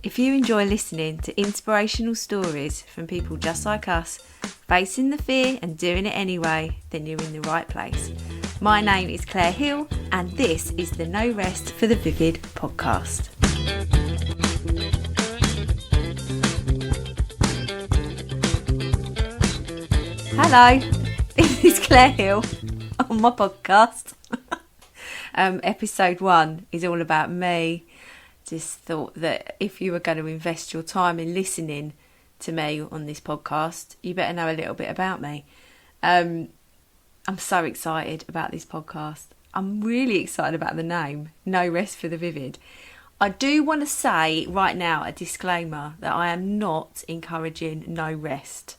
If you enjoy listening to inspirational stories from people just like us, facing the fear and doing it anyway, then you're in the right place. My name is Claire Hill, and this is the No Rest for the Vivid podcast. Hello, this is Claire Hill on my podcast. Episode 1 is all about me. Just thought that if you were going to invest your time in listening to me on this podcast, you better know a little bit about me. I'm so excited about this podcast. I'm really excited about the name, No Rest for the Vivid. I do want to say right now a disclaimer that I am not encouraging no rest.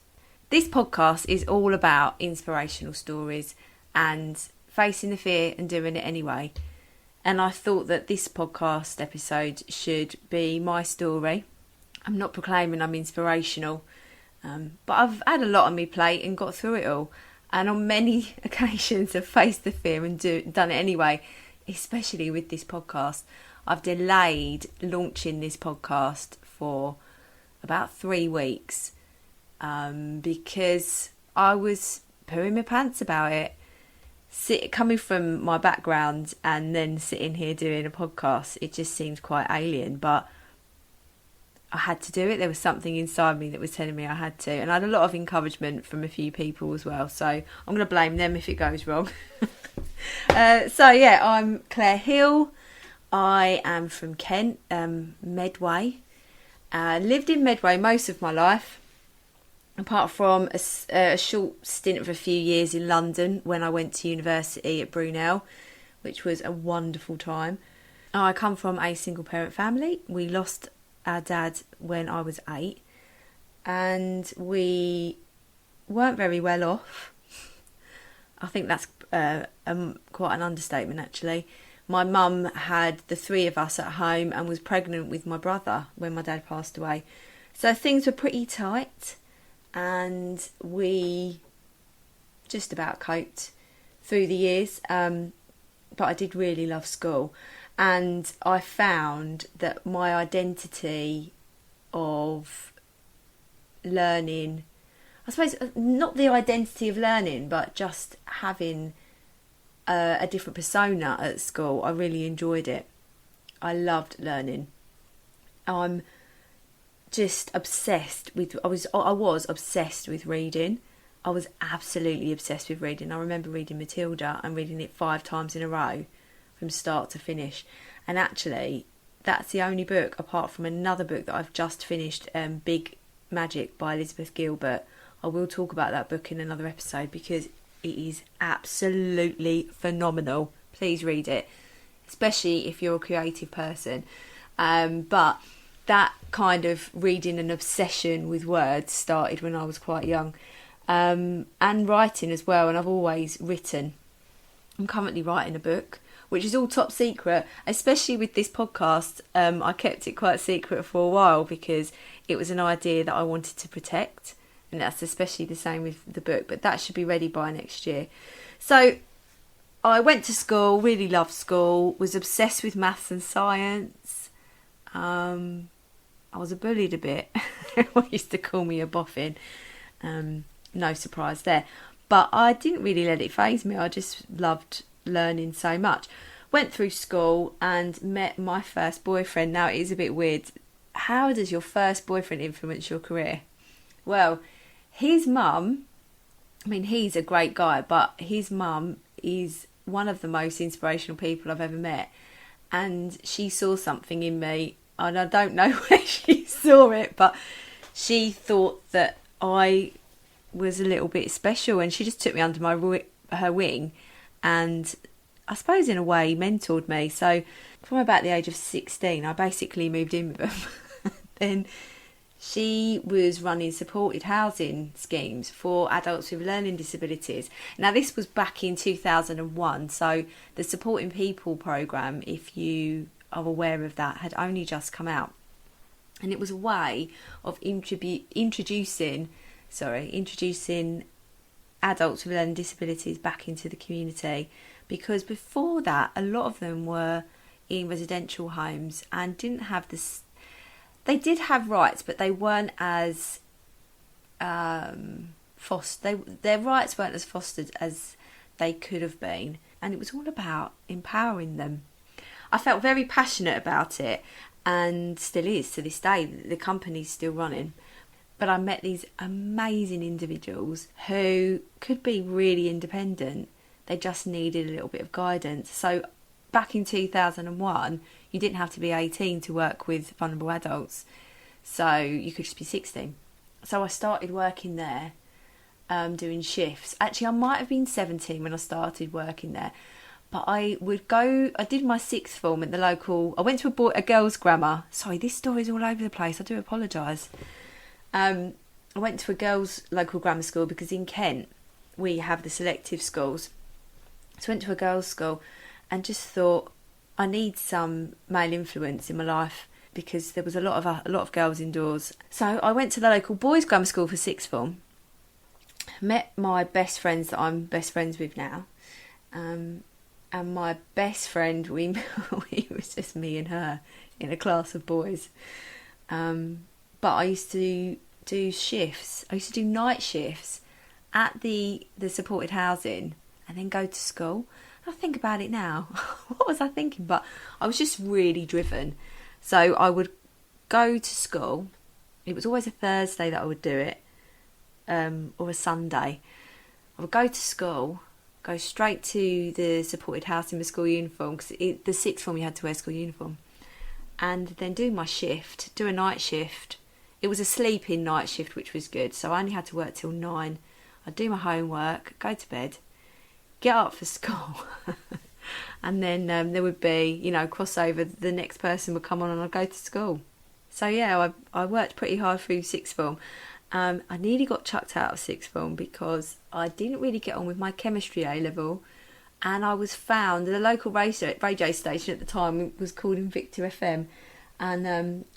This podcast is all about inspirational stories and facing the fear and doing it anyway. And I thought that this podcast episode should be my story. I'm not proclaiming I'm inspirational, but I've had a lot on my plate and got through it all. And on many occasions I've faced the fear and done it anyway, especially with this podcast. I've delayed launching this podcast for about 3 weeks because I was pooing my pants about it. Coming from my background and then sitting here doing a podcast, it just seemed quite alien, but I had to do it. There was something inside me that was telling me I had to, and I had a lot of encouragement from a few people as well, so I'm going to blame them if it goes wrong. I'm Claire Hill. I am from Kent, Medway. Lived in Medway most of my life, apart from a short stint of a few years in London when I went to university at Brunel, which was a wonderful time. I come from a single parent family. We lost our dad when I was 8 and we weren't very well off. I think that's quite an understatement actually. My mum had the 3 of us at home and was pregnant with my brother when my dad passed away. So things were pretty tight. And we just about coped through the years, but I did really love school, and I found that my identity of learning, I suppose not the identity of learning, but just having a different persona at school, I really enjoyed it. I loved learning. I'm just obsessed with, I was obsessed with reading. I was absolutely obsessed with reading. I remember reading Matilda and reading it 5 times in a row from start to finish. And actually, that's the only book, apart from another book that I've just finished, Big Magic by Elizabeth Gilbert. I will talk about that book in another episode because it is absolutely phenomenal. Please read it, especially if you're a creative person. But that kind of reading and obsession with words started when I was quite young, and writing as well, and I've always written. I'm currently writing a book, which is all top secret, especially with this podcast. I kept it quite secret for a while because it was an idea that I wanted to protect, and that's especially the same with the book, but that should be ready by next year. So I went to school, really loved school, was obsessed with maths and science. I was bullied a bit. Everyone used to call me a boffin. No surprise there. But I didn't really let it faze me. I just loved learning so much. Went through school and met my first boyfriend. Now, it is a bit weird. How does your first boyfriend influence your career? Well, his mum, I mean, he's a great guy, but his mum is one of the most inspirational people I've ever met. And she saw something in me. And I don't know where she saw it, but she thought that I was a little bit special, and she just took me under her wing, and I suppose in a way mentored me. So from about the age of 16, I basically moved in with her. Then she was running supported housing schemes for adults with learning disabilities. Now, this was back in 2001, so the Supporting People programme, if you are aware of that, had only just come out, and it was a way of introducing adults with learning disabilities back into the community, because before that a lot of them were in residential homes and didn't have they did have rights, but they weren't as their rights weren't as fostered as they could have been, and it was all about empowering them. I felt very passionate about it, and still is to this day. The company's still running, but I met these amazing individuals who could be really independent. They just needed a little bit of guidance. So back in 2001, you didn't have to be 18 to work with vulnerable adults, so you could just be 16. So I started working there, doing shifts. Actually, I might have been 17 when I started working there. But I did my sixth form at the local, I went to a girls' grammar. Sorry, this story's all over the place. I do apologise. I went to a girls' local grammar school because in Kent, we have the selective schools. So I went to a girls' school and just thought, I need some male influence in my life because there was a lot of girls indoors. So I went to the local boys' grammar school for sixth form. Met my best friends that I'm best friends with now. And my best friend, we was just me and her in a class of boys. But I used to do shifts. I used to do night shifts at the supported housing and then go to school. I think about it now. What was I thinking? But I was just really driven. So I would go to school. It was always a Thursday that I would do it, or a Sunday. I would go to school, go straight to the supported house in my school uniform, because the sixth form you had to wear school uniform, and then do my shift, do a night shift. It was a sleep-in night shift, which was good, so I only had to work till 9. I'd do my homework, go to bed, get up for school, and then there would be, crossover. The next person would come on and I'd go to school. So yeah, I worked pretty hard through sixth form. I nearly got chucked out of sixth form because I didn't really get on with my chemistry A level, and I was found the local radio station at the time was called Invicta FM, and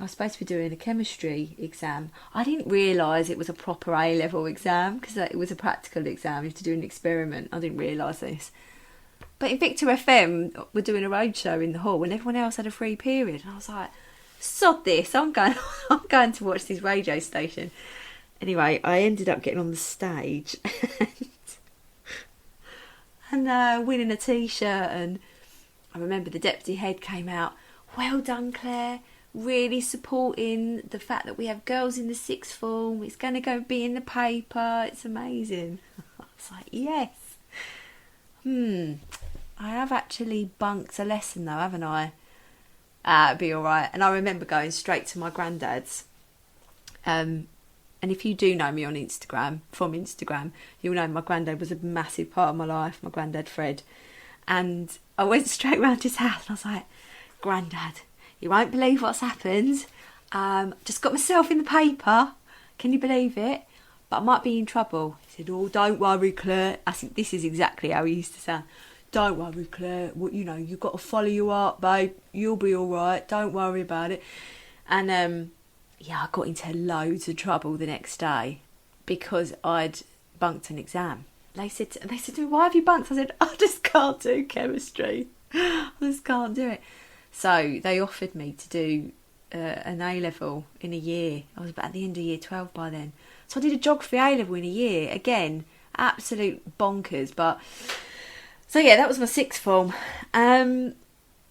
I was supposed to be doing a chemistry exam. I didn't realise it was a proper A level exam because it was a practical exam. You have to do an experiment. I didn't realise this. But Invicta FM were doing a roadshow in the hall when everyone else had a free period, and I was like, sod this, I'm going to watch this radio station. Anyway, I ended up getting on the stage and winning a t-shirt, and I remember the deputy head came out, well done Claire, really supporting the fact that we have girls in the sixth form, it's going to go be in the paper, it's amazing. I was like, yes. I have actually bunked a lesson though, haven't I? It'd be alright. And I remember going straight to my granddad's. And if you do know me on Instagram, from Instagram, you'll know my granddad was a massive part of my life, my granddad Fred. And I went straight round his house and I was like, Granddad, you won't believe what's happened. Just got myself in the paper. Can you believe it? But I might be in trouble. He said, oh, don't worry, Claire. I think this is exactly how he used to sound. Don't worry, Claire. Well, you've got to follow you up, babe. You'll be all right. Don't worry about it. And I got into loads of trouble the next day because I'd bunked an exam. They said to me, why have you bunked? I said, I just can't do chemistry. I just can't do it. So they offered me to do an A-level in a year. I was about at the end of year 12 by then. So I did a geography A-level in a year. Again, absolute bonkers. So yeah, that was my sixth form. And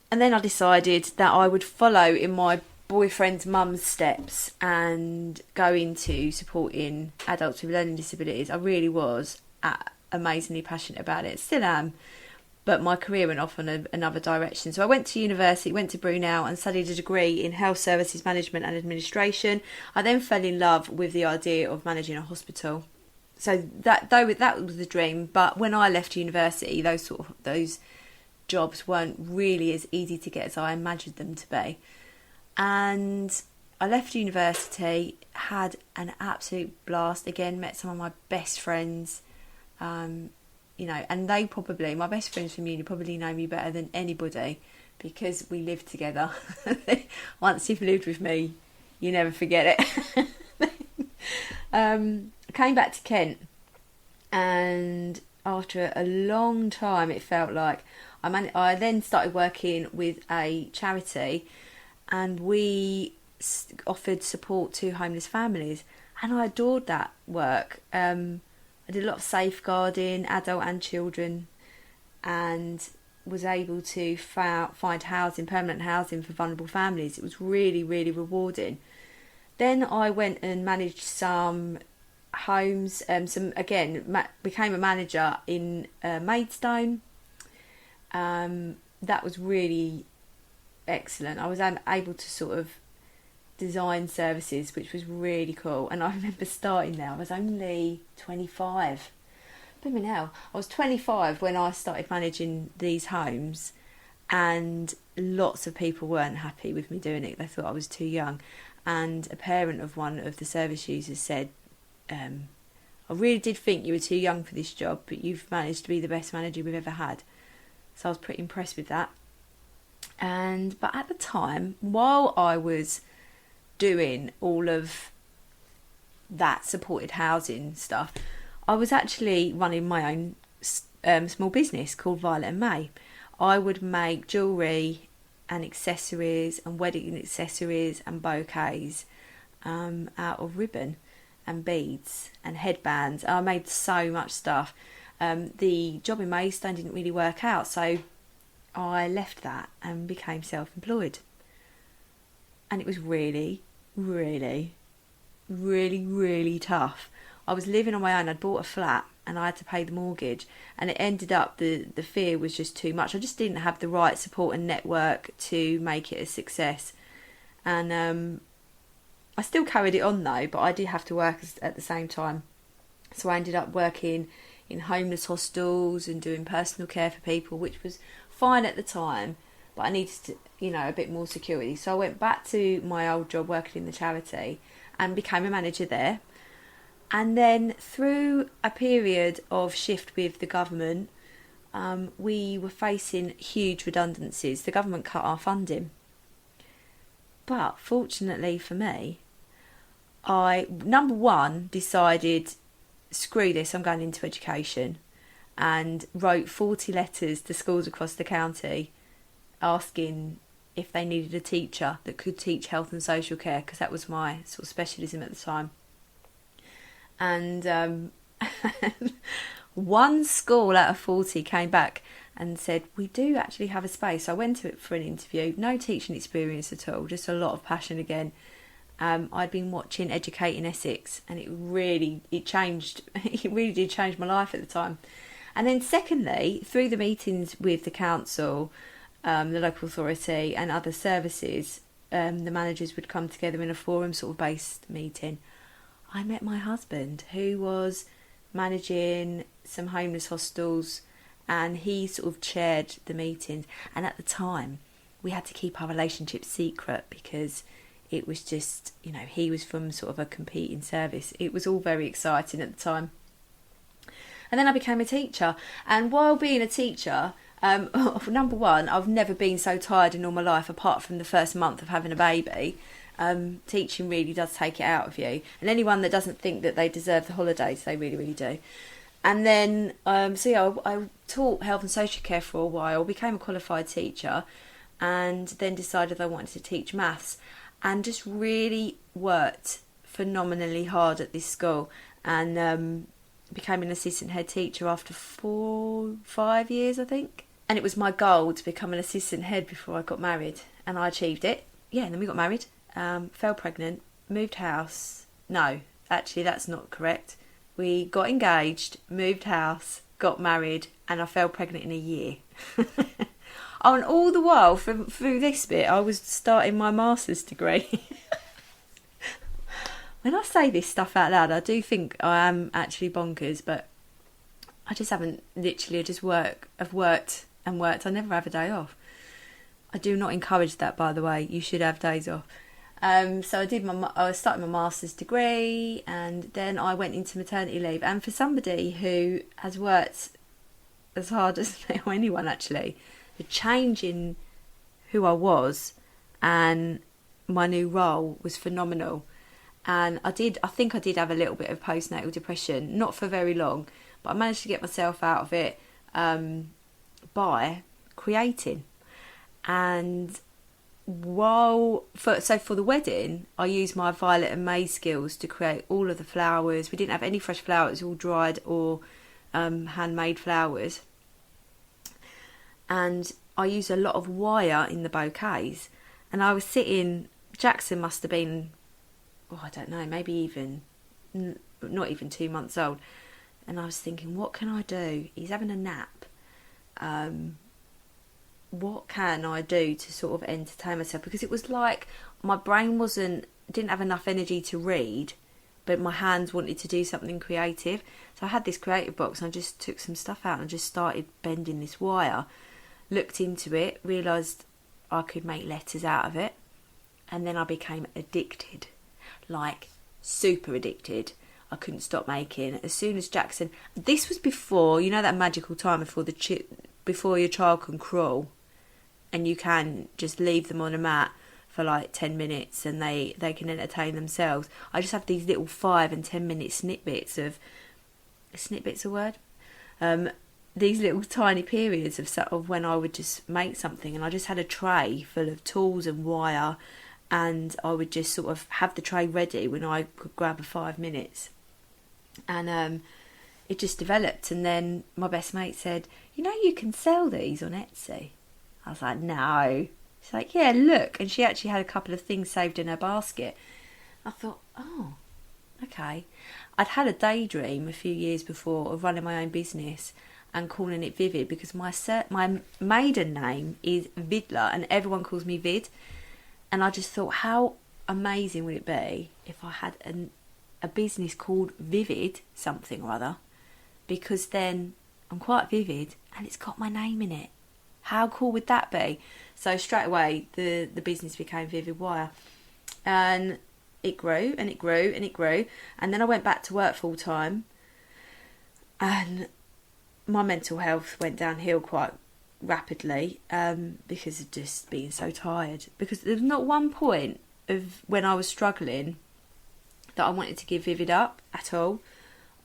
then I decided that I would follow in my boyfriend's mum's steps and go into supporting adults with learning disabilities. I really was amazingly passionate about it. Still am. But my career went off on another direction. So I went to university, went to Brunel and studied a degree in health services management and administration. I then fell in love with the idea of managing a hospital. So that was the dream. But when I left university, those jobs weren't really as easy to get as I imagined them to be. And I left university, had an absolute blast. Again, met some of my best friends. And my best friends from uni probably know me better than anybody because we lived together. Once you've lived with me, you never forget it. I came back to Kent, and after a long time, it felt like I then started working with a charity, and we offered support to homeless families, and I adored that work. I did a lot of safeguarding, adult and children, and was able to find housing, permanent housing for vulnerable families. It was really, really rewarding. Then I went and managed some homes, became a manager in Maidstone. That was really excellent. I was able to sort of design services, which was really cool. And I remember starting there, I was only 25. Blooming hell. I was 25 when I started managing these homes, and lots of people weren't happy with me doing it. They thought I was too young. And a parent of one of the service users said, I really did think you were too young for this job, but you've managed to be the best manager we've ever had. So I was pretty impressed with that. But at the time, while I was doing all of that supported housing stuff, I was actually running my own small business called Violet and May. I would make jewellery and accessories and wedding accessories and bouquets out of ribbon and beads and headbands. I made so much stuff. The job in Maidstone didn't really work out, so I left that and became self-employed. And it was really, really, really, really tough. I was living on my own. I'd bought a flat and I had to pay the mortgage, and it ended up the fear was just too much. I just didn't have the right support and network to make it a success. And I still carried it on though, but I did have to work at the same time. So I ended up working in homeless hostels and doing personal care for people, which was fine at the time, but I needed to, a bit more security. So I went back to my old job working in the charity and became a manager there. And then through a period of shift with the government, we were facing huge redundancies. The government cut our funding. But fortunately for me, I, number one, decided, screw this, I'm going into education, and wrote 40 letters to schools across the county asking if they needed a teacher that could teach health and social care, because that was my sort of specialism at the time. And one school out of 40 came back and said, we do actually have a space. I went to it for an interview, no teaching experience at all, just a lot of passion again. I'd been watching Educating Essex, and it really did change my life at the time. And then secondly, through the meetings with the council, the local authority and other services, the managers would come together in a forum sort of based meeting. I met my husband, who was managing some homeless hostels, and he sort of chaired the meetings. And at the time, we had to keep our relationship secret because it was just, he was from sort of a competing service. It was all very exciting at the time. And then I became a teacher. And while being a teacher, number one, I've never been so tired in all my life, apart from the first month of having a baby. Teaching really does take it out of you. And anyone that doesn't think that they deserve the holidays, they really, really do. And then, I taught health and social care for a while, became a qualified teacher, and then decided I wanted to teach maths, and just really worked phenomenally hard at this school, and became an assistant head teacher after 5 years, I think. And it was my goal to become an assistant head before I got married, and I achieved it. Yeah, and then we got married. Fell pregnant, moved house. No, actually that's not correct. We got engaged, moved house, got married, and I fell pregnant in a year. Oh, and all the while through this bit, I was starting my master's degree. When I say this stuff out loud, I do think I am actually bonkers, but I just haven't I've worked and worked. I never have a day off. I do not encourage that, by the way. You should have days off. So I started my master's degree, and then I went into maternity leave. And for somebody who has worked as hard as me, or anyone actually, the change in who I was and my new role was phenomenal. And I think I did have a little bit of postnatal depression, not for very long, but I managed to get myself out of it by creating. And for the wedding, I used my violet and May skills to create all of the flowers. We didn't have any fresh flowers, all dried or handmade flowers. And I used a lot of wire in the bouquets. And I was sitting, Jackson must have been, I don't know, maybe even, not even 2 months old. And I was thinking, what can I do? He's having a nap. What can I do to sort of entertain myself? Because it was like my brain didn't have enough energy to read, but my hands wanted to do something creative. So I had this creative box and I just took some stuff out and just started bending this wire. Looked into it, realised I could make letters out of it, and then I became addicted, like super addicted. I couldn't stop making. As soon as Jackson, this was before, that magical time before your child can crawl, and you can just leave them on a mat for like 10 minutes and they can entertain themselves. I just have these little 5 and 10 minute snippets a word? These little tiny periods of when I would just make something, and I just had a tray full of tools and wire, and I would just sort of have the tray ready when I could grab a 5 minutes. And it just developed, and then my best mate said, you can sell these on Etsy. I was like, no. She's like, yeah, look. And she actually had a couple of things saved in her basket. I thought, oh, okay. I'd had a daydream a few years before of running my own business and calling it Vivid, because my maiden name is Vidler and everyone calls me Vid. And I just thought, how amazing would it be if I had a business called Vivid something or other, because then I'm quite vivid and it's got my name in it. How cool would that be? So straight away the business became Vivid Wire, and it grew and it grew and it grew. And then I went back to work full time, and my mental health went downhill quite rapidly because of just being so tired. Because there's not one point of when I was struggling that I wanted to give Vivid up at all.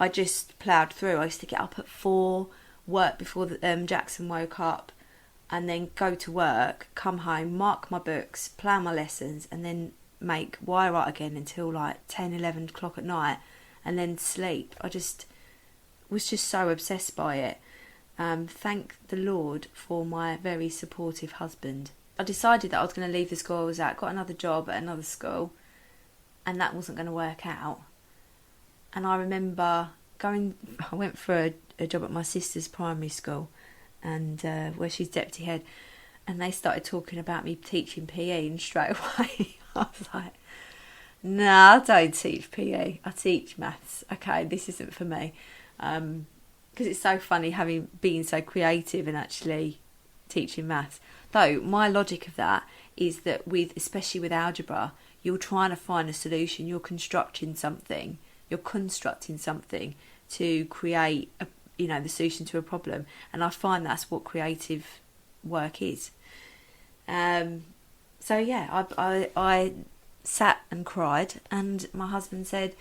I just ploughed through. I used to get up at 4, work before Jackson woke up, and then go to work, come home, mark my books, plan my lessons, and then make wire art again until like 10, 11 o'clock at night, and then sleep. I was just so obsessed by it. Thank the Lord for my very supportive husband. I decided that I was going to leave the school I was at, got another job at another school, and that wasn't going to work out. And I remember I went for a job at my sister's primary school, and where she's deputy head, and they started talking about me teaching PE, and straight away I was like, nah, I don't teach PE, I teach maths. Okay, this isn't for me. Because it's so funny being so creative and actually teaching maths. Though my logic of that is that especially with algebra, you're trying to find a solution, you're constructing something to create the solution to a problem, and I find that's what creative work is. So yeah, I sat and cried, and my husband said,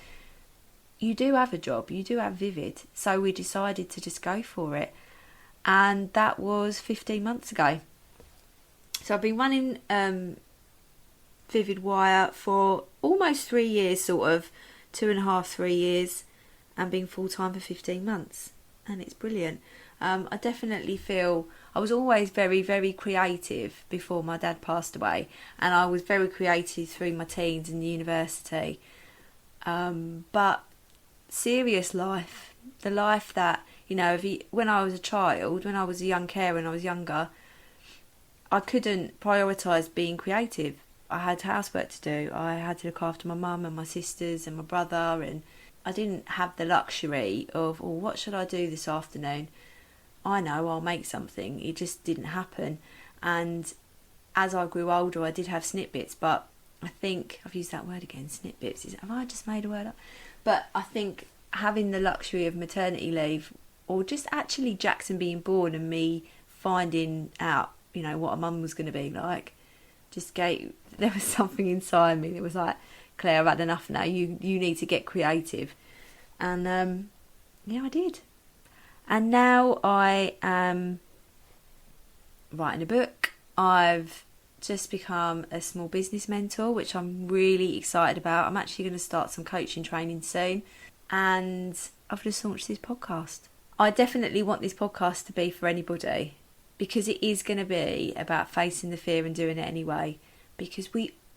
you do have a job, you do have Vivid. So we decided to just go for it, and that was 15 months ago. So I've been running Vivid Wire for almost 3 years, sort of 2.5, 3 years, and being full-time for 15 months. And it's brilliant. I definitely feel I was always very, very creative before my dad passed away, and I was very creative through my teens and university. But serious life, the life that, when I was a child, when I was a young carer, when I was younger, I couldn't prioritise being creative. I had housework to do. I had to look after my mum and my sisters and my brother, and I didn't have the luxury of, what should I do this afternoon? I know, I'll make something. It just didn't happen. And as I grew older, I did have snippets, but I think, I've used that word again, snippets. Have I just made a word up? But I think having the luxury of maternity leave, or just actually Jackson being born and me finding out, what a mum was going to be like, there was something inside me that was like, Claire, I've had enough now. You need to get creative. And I did. And now I am writing a book. I've just become a small business mentor, which I'm really excited about. I'm actually going to start some coaching training soon, and I've just launched this podcast. I definitely want this podcast to be for anybody, because it is going to be about facing the fear and doing it anyway. Because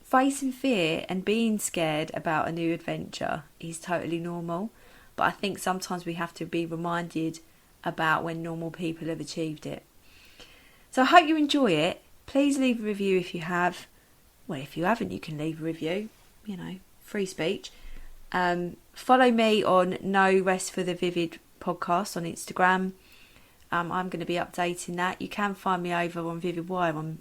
facing fear and being scared about a new adventure is totally normal, but I think sometimes we have to be reminded about when normal people have achieved it. So I hope you enjoy it. Please leave a review if you have. Well, if you haven't, you can leave a review. Free speech. Follow me on No Rest for the Vivid podcast on Instagram. I'm going to be updating that. You can find me over on Vivid Wire on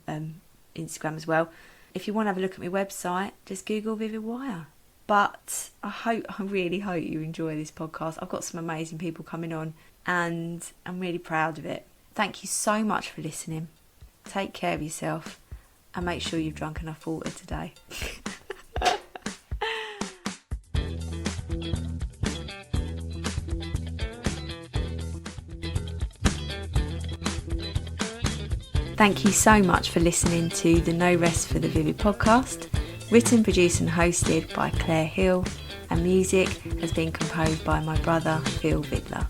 Instagram as well. If you want to have a look at my website, just Google Vivid Wire. But I really hope you enjoy this podcast. I've got some amazing people coming on, and I'm really proud of it. Thank you so much for listening. Take care of yourself, and make sure you've drunk enough water today. Thank you so much for listening to the No Rest for the Vivid podcast, written, produced and hosted by Claire Hill, and music has been composed by my brother Phil Vidler.